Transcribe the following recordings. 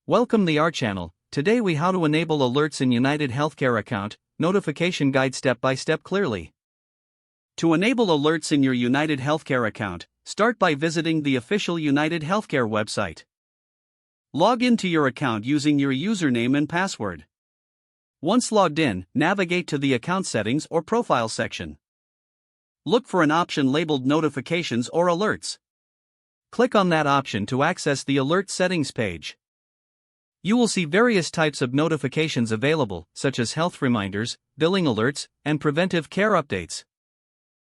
Welcome to our channel. Today we how to enable alerts in UnitedHealthcare account, notification guide step by step clearly. To enable alerts in your UnitedHealthcare account, start by visiting the official UnitedHealthcare website. Log into your account using your username and password. Once logged in, navigate to the account settings or profile section. Look for an option labeled Notifications or Alerts. Click on that option to access the Alert Settings page. You will see various types of notifications available, such as health reminders, billing alerts, and preventive care updates.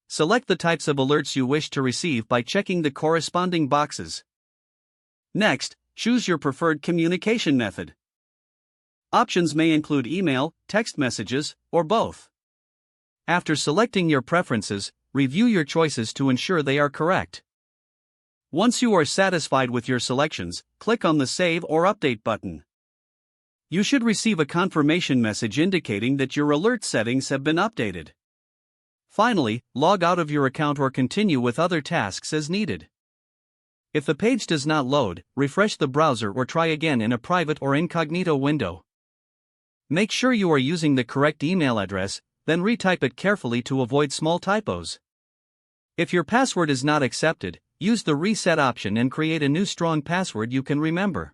Select the types of alerts you wish to receive by checking the corresponding boxes. Next, choose your preferred communication method. Options may include email, text messages, or both. After selecting your preferences, review your choices to ensure they are correct. Once you are satisfied with your selections, click on the Save or Update button. You should receive a confirmation message indicating that your alert settings have been updated. Finally, log out of your account or continue with other tasks as needed. If the page does not load, refresh the browser or try again in a private or incognito window. Make sure you are using the correct email address, then retype it carefully to avoid small typos. If your password is not accepted, use the reset option and create a new strong password you can remember.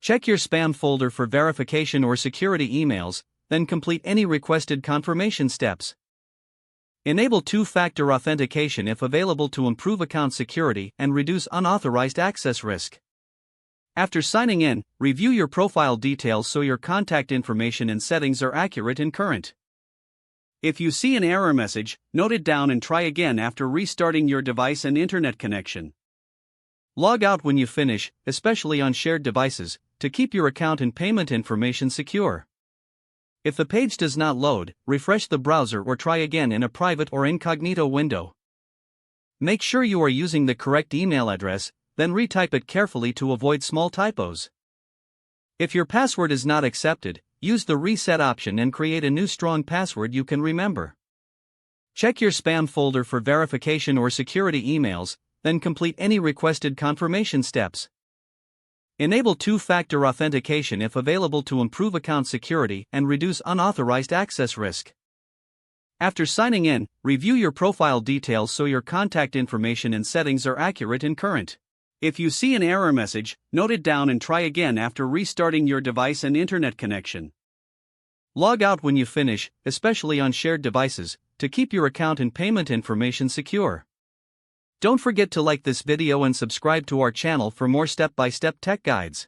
Check your spam folder for verification or security emails, then complete any requested confirmation steps. Enable two-factor authentication if available to improve account security and reduce unauthorized access risk. After signing in, review your profile details so your contact information and settings are accurate and current. If you see an error message, note it down and try again after restarting your device and internet connection. Log out when you finish, especially on shared devices, to keep your account and payment information secure. If the page does not load, refresh the browser or try again in a private or incognito window. Make sure you are using the correct email address, then retype it carefully to avoid small typos. If your password is not accepted, use the reset option and create a new strong password you can remember. Check your spam folder for verification or security emails, then complete any requested confirmation steps. Enable two-factor authentication if available to improve account security and reduce unauthorized access risk. After signing in, review your profile details so your contact information and settings are accurate and current. If you see an error message, note it down and try again after restarting your device and internet connection. Log out when you finish, especially on shared devices, to keep your account and payment information secure. Don't forget to like this video and subscribe to our channel for more step-by-step tech guides.